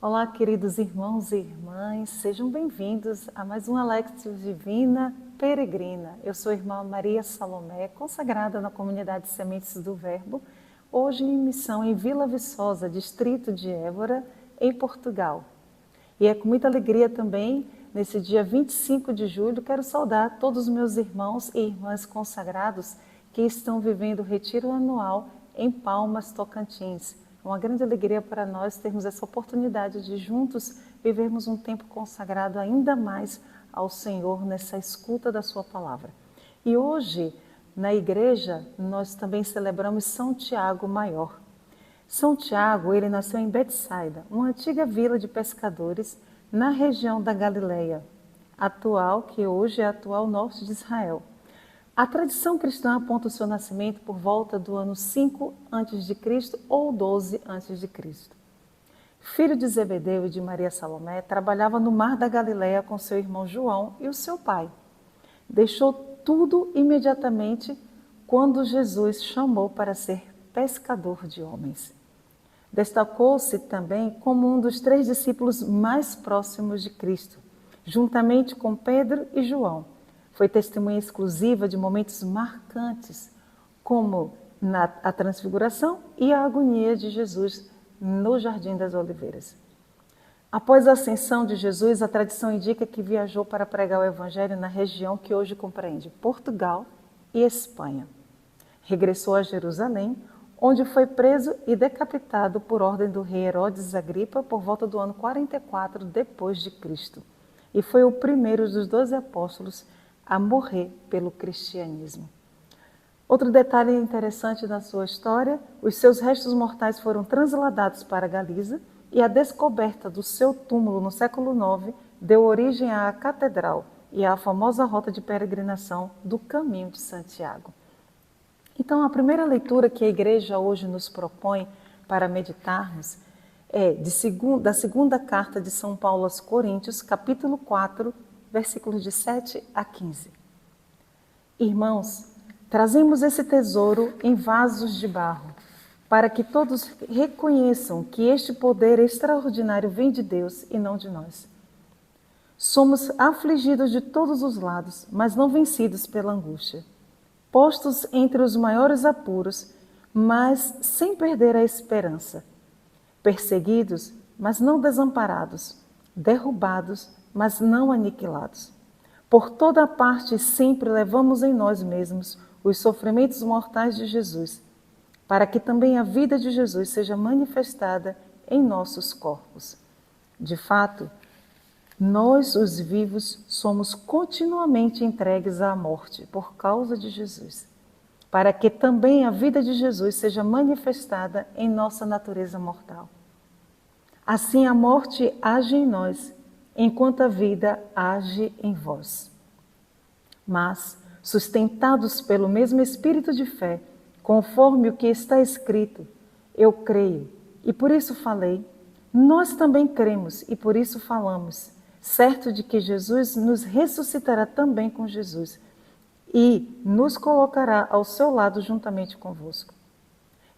Olá, queridos irmãos e irmãs, sejam bem-vindos a mais uma Lectio Divina Peregrina. Eu sou a irmã Maria Salomé, consagrada na comunidade Sementes do Verbo, hoje em missão em Vila Viçosa, distrito de Évora, em Portugal. E é com muita alegria também, nesse dia 25 de julho, quero saudar todos os meus irmãos e irmãs consagrados que estão vivendo o retiro anual em Palmas, Tocantins. É uma grande alegria para nós termos essa oportunidade de juntos vivermos um tempo consagrado ainda mais ao Senhor nessa escuta da sua palavra. E hoje, na igreja, nós também celebramos São Tiago Maior. São Tiago, ele nasceu em Betsaida, uma antiga vila de pescadores na região da Galileia, que hoje é atual norte de Israel. A tradição cristã aponta o seu nascimento por volta do ano 5 a.C. ou 12 a.C. Filho de Zebedeu e de Maria Salomé, trabalhava no mar da Galileia com seu irmão João e o seu pai. Deixou tudo imediatamente quando Jesus chamou para ser pescador de homens. Destacou-se também como um dos 3 discípulos mais próximos de Cristo, juntamente com Pedro e João. Foi testemunha exclusiva de momentos marcantes, como a transfiguração e a agonia de Jesus no Jardim das Oliveiras. Após a ascensão de Jesus, a tradição indica que viajou para pregar o Evangelho na região que hoje compreende Portugal e Espanha. Regressou a Jerusalém, onde foi preso e decapitado por ordem do rei Herodes Agripa por volta do ano 44 depois de Cristo. E foi o primeiro dos 12 apóstolos a morrer pelo cristianismo. Outro detalhe interessante da sua história, os seus restos mortais foram transladados para Galiza e a descoberta do seu túmulo no século IX deu origem à catedral e à famosa rota de peregrinação do Caminho de Santiago. Então, a primeira leitura que a igreja hoje nos propõe para meditarmos é da segunda carta de São Paulo aos Coríntios, capítulo 4, versículos de 7 a 15. Irmãos, trazemos esse tesouro em vasos de barro, para que todos reconheçam que este poder extraordinário vem de Deus e não de nós. Somos afligidos de todos os lados, mas não vencidos pela angústia. Postos entre os maiores apuros, mas sem perder a esperança. Perseguidos, mas não desamparados. Derrubados, mas não aniquilados. Por toda parte sempre levamos em nós mesmos os sofrimentos mortais de Jesus, para que também a vida de Jesus seja manifestada em nossos corpos. De fato, nós, os vivos, somos continuamente entregues à morte por causa de Jesus, para que também a vida de Jesus seja manifestada em nossa natureza mortal. Assim a morte age em nós, enquanto a vida age em vós. Mas, sustentados pelo mesmo espírito de fé, conforme o que está escrito, eu creio, e por isso falei, nós também cremos, e por isso falamos, certo de que Jesus nos ressuscitará também com Jesus, e nos colocará ao seu lado juntamente convosco.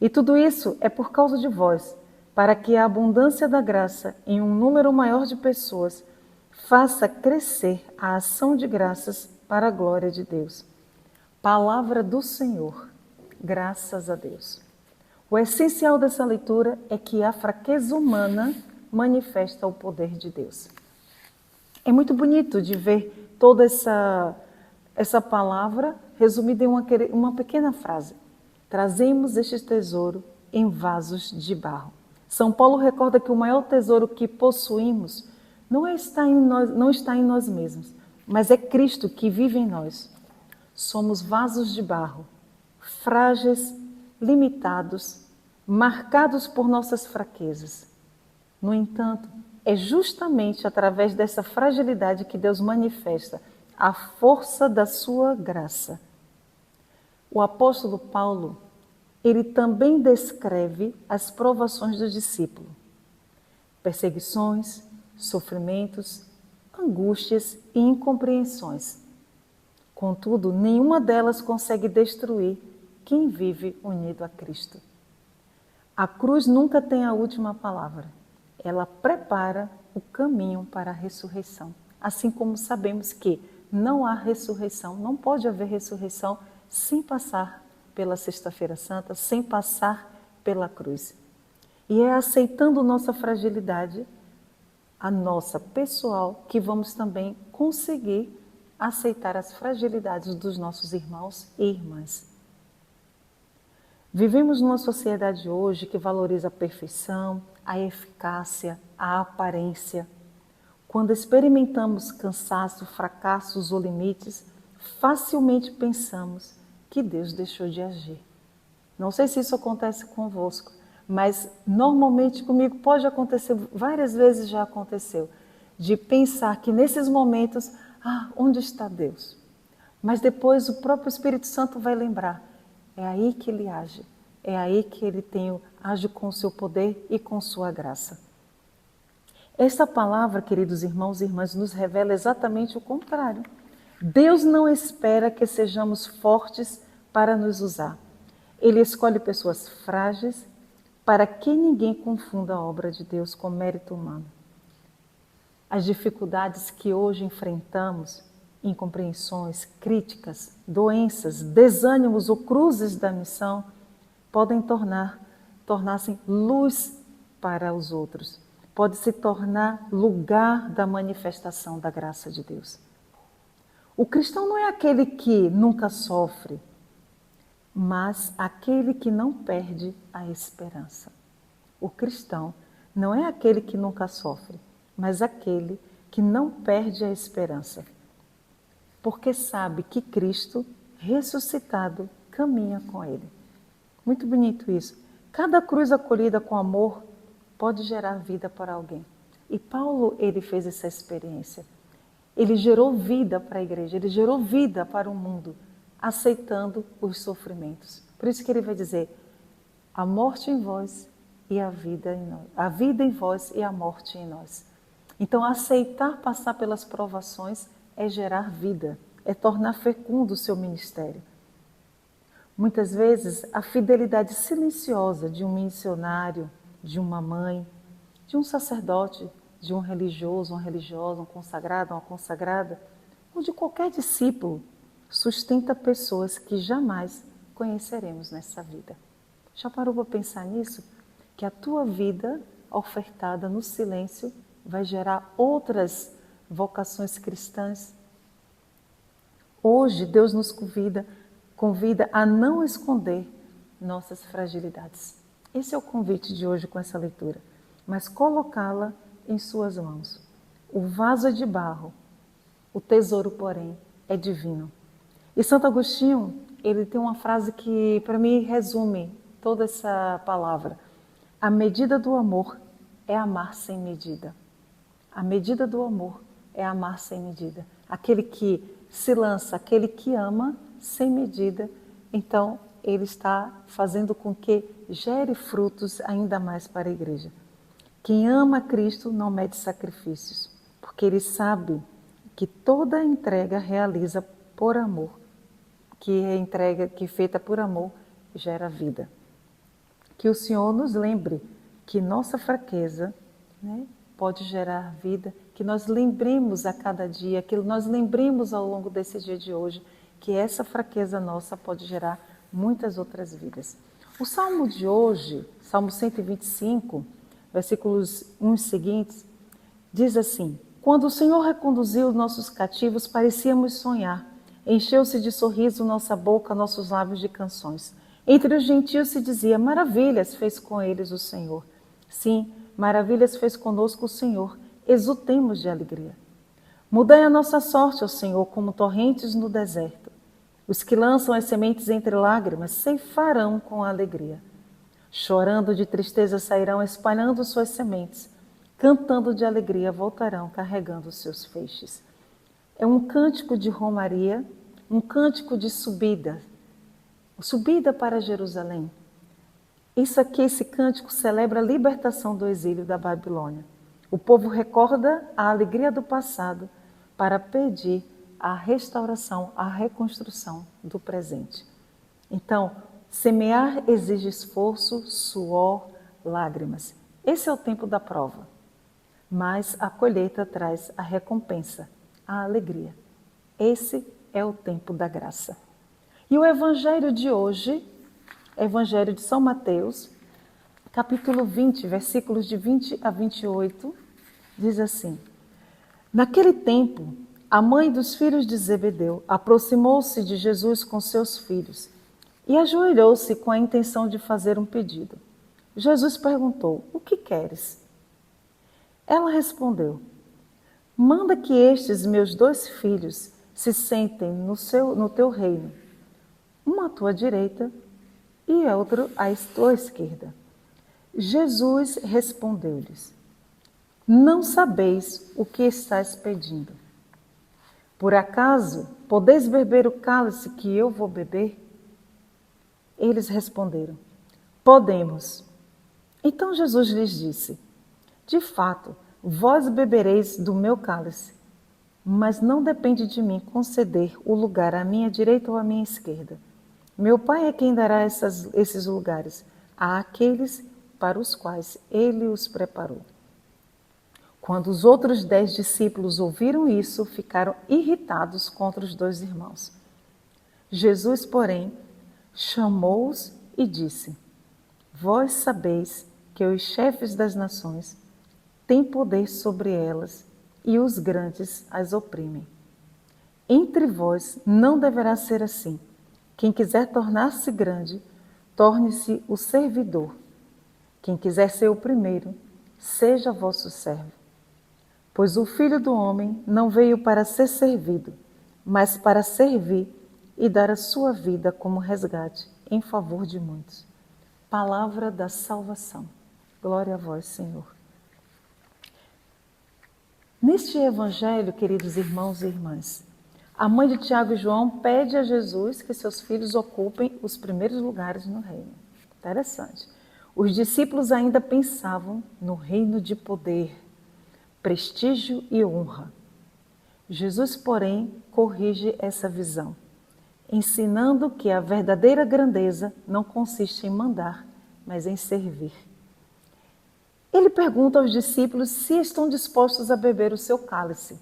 E tudo isso é por causa de vós, para que a abundância da graça em um número maior de pessoas faça crescer a ação de graças para a glória de Deus. Palavra do Senhor, graças a Deus. O essencial dessa leitura é que a fraqueza humana manifesta o poder de Deus. É muito bonito de ver toda essa palavra resumida em uma pequena frase. Trazemos este tesouro em vasos de barro. São Paulo recorda que o maior tesouro que possuímos não está em nós mesmos, mas é Cristo que vive em nós. Somos vasos de barro, frágeis, limitados, marcados por nossas fraquezas. No entanto, é justamente através dessa fragilidade que Deus manifesta a força da sua graça. O apóstolo Paulo, ele também descreve as provações do discípulo. Perseguições, sofrimentos, angústias e incompreensões. Contudo, nenhuma delas consegue destruir quem vive unido a Cristo. A cruz nunca tem a última palavra. ela prepara o caminho para a ressurreição. Assim como sabemos que não há ressurreição, não pode haver ressurreição sem passar pela Sexta-feira Santa, sem passar pela cruz. E é aceitando nossa fragilidade, a nossa pessoal, que vamos também conseguir aceitar as fragilidades dos nossos irmãos e irmãs. Vivemos numa sociedade hoje que valoriza a perfeição, a eficácia, a aparência. Quando experimentamos cansaço, fracassos ou limites, facilmente pensamos que Deus deixou de agir. Não sei se isso acontece convosco, mas normalmente comigo pode acontecer, várias vezes já aconteceu, de pensar que nesses momentos, onde está Deus? Mas depois o próprio Espírito Santo vai lembrar, é aí que Ele age, é aí que Ele age com o seu poder e com sua graça. Esta palavra, queridos irmãos e irmãs, nos revela exatamente o contrário. Deus não espera que sejamos fortes para nos usar. Ele escolhe pessoas frágeis para que ninguém confunda a obra de Deus com mérito humano. As dificuldades que hoje enfrentamos, incompreensões, críticas, doenças, desânimos ou cruzes da missão, podem tornar-se luz para os outros. Pode se tornar lugar da manifestação da graça de Deus. O cristão não é aquele que nunca sofre, mas aquele que não perde a esperança. O cristão não é aquele que nunca sofre, mas aquele que não perde a esperança, porque sabe que Cristo, ressuscitado, caminha com ele. Muito bonito isso. Cada cruz acolhida com amor pode gerar vida para alguém. E Paulo, ele fez essa experiência. Ele gerou vida para a igreja, ele gerou vida para o mundo, aceitando os sofrimentos. Por isso que ele vai dizer, a morte em vós e a vida em nós. A vida em vós e a morte em nós. Então, aceitar passar pelas provações é gerar vida, é tornar fecundo o seu ministério. Muitas vezes, a fidelidade silenciosa de um missionário, de uma mãe, de um sacerdote, de um religioso, uma religiosa, um consagrado, uma consagrada, ou de qualquer discípulo, sustenta pessoas que jamais conheceremos nessa vida. Já parou para pensar nisso? Que a tua vida ofertada no silêncio vai gerar outras vocações cristãs? Hoje, Deus nos convida a não esconder nossas fragilidades. Esse é o convite de hoje com essa leitura, mas colocá-la em suas mãos. O vaso é de barro, o tesouro, porém, é divino. E Santo Agostinho, ele tem uma frase que, para mim, resume toda essa palavra. A medida do amor é amar sem medida. A medida do amor é amar sem medida. Aquele que se lança, aquele que ama sem medida, então ele está fazendo com que gere frutos ainda mais para a igreja. Quem ama Cristo não mede sacrifícios, porque ele sabe que toda entrega realiza por amor, que a entrega que é feita por amor gera vida. Que o Senhor nos lembre que nossa fraqueza, pode gerar vida, que nós lembremos a cada dia, que nós lembremos ao longo desse dia de hoje, que essa fraqueza nossa pode gerar muitas outras vidas. O Salmo de hoje, Salmo 125, versículos 1 seguintes, diz assim: quando o Senhor reconduziu os nossos cativos, parecíamos sonhar. Encheu-se de sorriso nossa boca, nossos lábios de canções. Entre os gentios se dizia, maravilhas fez com eles o Senhor. Sim, maravilhas fez conosco o Senhor. Exultemos de alegria. Mudai a nossa sorte, ó Senhor, como torrentes no deserto. Os que lançam as sementes entre lágrimas ceifarão com alegria. Chorando de tristeza sairão espalhando suas sementes. Cantando de alegria voltarão carregando seus feixes. É um cântico de romaria, um cântico de subida para Jerusalém. Esse cântico celebra a libertação do exílio da Babilônia. O povo recorda a alegria do passado para pedir a restauração, a reconstrução do presente. Então, semear exige esforço, suor, lágrimas. Esse é o tempo da prova. mas a colheita traz a recompensa, a alegria. Esse é o tempo da graça. E o evangelho de hoje, evangelho de São Mateus, capítulo 20, versículos de 20 a 28, diz assim: Naquele tempo, a mãe dos filhos de Zebedeu aproximou-se de Jesus com seus filhos e ajoelhou-se com a intenção de fazer um pedido. Jesus perguntou: O que queres? Ela respondeu: Manda que estes meus 2 filhos se sentem no teu reino, um à tua direita e outro à tua esquerda. Jesus respondeu-lhes: Não sabeis o que estáis pedindo. Por acaso podeis beber o cálice que eu vou beber? Eles responderam: Podemos. Então Jesus lhes disse: De fato, vós bebereis do meu cálice, mas não depende de mim conceder o lugar à minha direita ou à minha esquerda. Meu Pai é quem dará esses lugares àqueles para os quais ele os preparou. Quando os outros 10 discípulos ouviram isso, ficaram irritados contra os 2 irmãos. Jesus, porém, chamou-os e disse: Vós sabeis que os chefes das nações têm poder sobre elas e os grandes as oprimem. Entre vós não deverá ser assim. Quem quiser tornar-se grande, torne-se o servidor. Quem quiser ser o primeiro, seja vosso servo. Pois o Filho do Homem não veio para ser servido, mas para servir e dar a sua vida como resgate em favor de muitos. Palavra da salvação. Glória a vós, Senhor. Neste evangelho, queridos irmãos e irmãs, a mãe de Tiago e João pede a Jesus que seus filhos ocupem os primeiros lugares no reino. Interessante. Os discípulos ainda pensavam no reino de poder, prestígio e honra. Jesus, porém, corrige essa visão, ensinando que a verdadeira grandeza não consiste em mandar, mas em servir. Ele pergunta aos discípulos se estão dispostos a beber o seu cálice,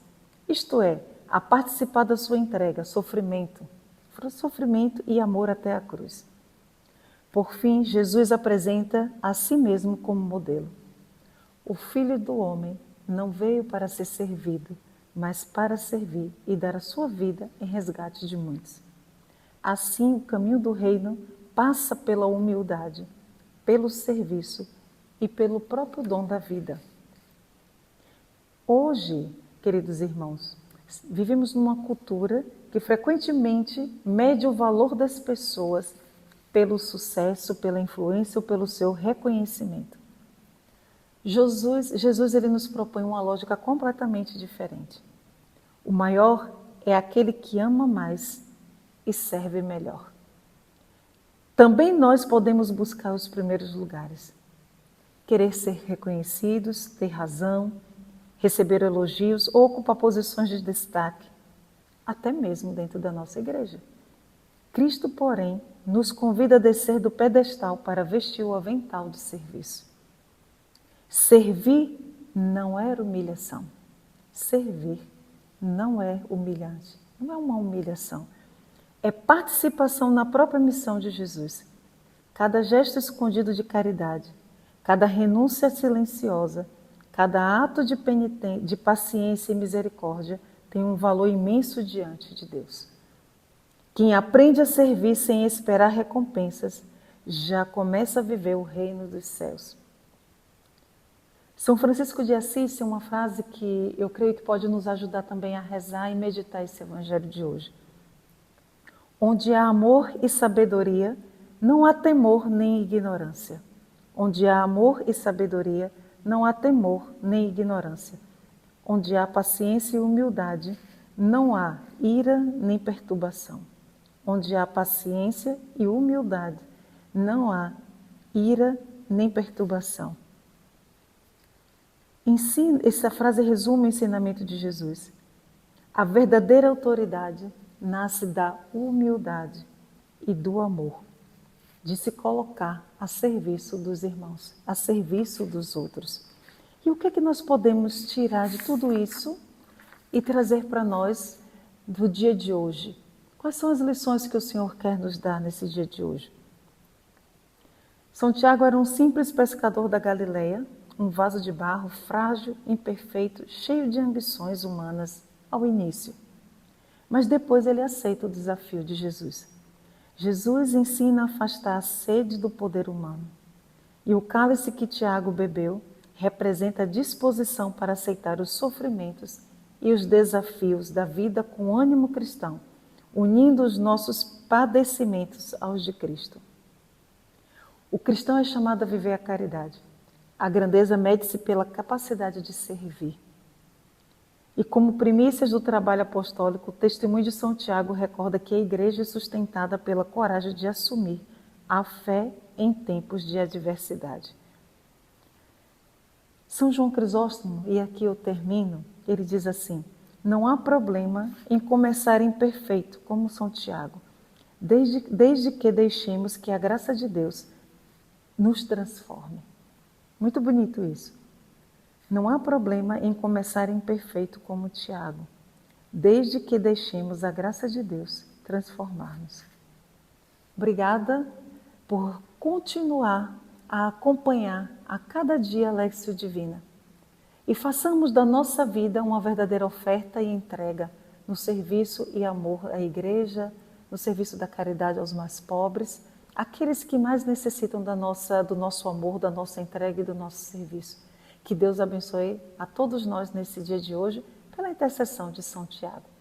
isto é, a participar da sua entrega, sofrimento e amor até a cruz. Por fim, Jesus apresenta a si mesmo como modelo. O Filho do Homem não veio para ser servido, mas para servir e dar a sua vida em resgate de muitos. Assim, o caminho do reino passa pela humildade, pelo serviço e pelo próprio dom da vida. Hoje, queridos irmãos, vivemos numa cultura que frequentemente mede o valor das pessoas pelo sucesso, pela influência ou pelo seu reconhecimento. Jesus ele nos propõe uma lógica completamente diferente. O maior é aquele que ama mais e serve melhor. Também nós podemos buscar os primeiros lugares. Querer ser reconhecidos, ter razão, receber elogios ou ocupar posições de destaque, até mesmo dentro da nossa igreja. Cristo, porém, nos convida a descer do pedestal para vestir o avental de serviço. Servir não é humilhação. Servir não é humilhante, não é uma humilhação. É participação na própria missão de Jesus. Cada gesto escondido de caridade, cada renúncia silenciosa, cada ato de paciência e misericórdia tem um valor imenso diante de Deus. Quem aprende a servir sem esperar recompensas, já começa a viver o reino dos céus. São Francisco de Assis tem uma frase que eu creio que pode nos ajudar também a rezar e meditar esse evangelho de hoje. Onde há amor e sabedoria, não há temor nem ignorância. Onde há amor e sabedoria, não há temor nem ignorância. Onde há paciência e humildade, não há ira nem perturbação. Onde há paciência e humildade, não há ira nem perturbação. Essa frase resume o ensinamento de Jesus. A verdadeira autoridade nasce da humildade e do amor, de se colocar a serviço dos irmãos, a serviço dos outros. E o que é que nós podemos tirar de tudo isso e trazer para nós do dia de hoje? Quais são as lições que o Senhor quer nos dar nesse dia de hoje? São Tiago era um simples pescador da Galileia, um vaso de barro frágil, imperfeito, cheio de ambições humanas ao início. Mas depois ele aceita o desafio de Jesus. Jesus ensina a afastar a sede do poder humano. E o cálice que Tiago bebeu representa a disposição para aceitar os sofrimentos e os desafios da vida com ânimo cristão, unindo os nossos padecimentos aos de Cristo. O cristão é chamado a viver a caridade. A grandeza mede-se pela capacidade de servir. E como primícias do trabalho apostólico, o testemunho de São Tiago recorda que a igreja é sustentada pela coragem de assumir a fé em tempos de adversidade. São João Crisóstomo, e aqui eu termino, ele diz assim: não há problema em começar imperfeito, como São Tiago, desde que deixemos que a graça de Deus nos transforme. Muito bonito isso. Não há problema em começar imperfeito como Tiago, desde que deixemos a graça de Deus transformar-nos. Obrigada por continuar a acompanhar a cada dia a Lectio Divina. E façamos da nossa vida uma verdadeira oferta e entrega no serviço e amor à igreja, no serviço da caridade aos mais pobres, aqueles que mais necessitam do nosso amor, da nossa entrega e do nosso serviço. Que Deus abençoe a todos nós nesse dia de hoje, pela intercessão de São Tiago.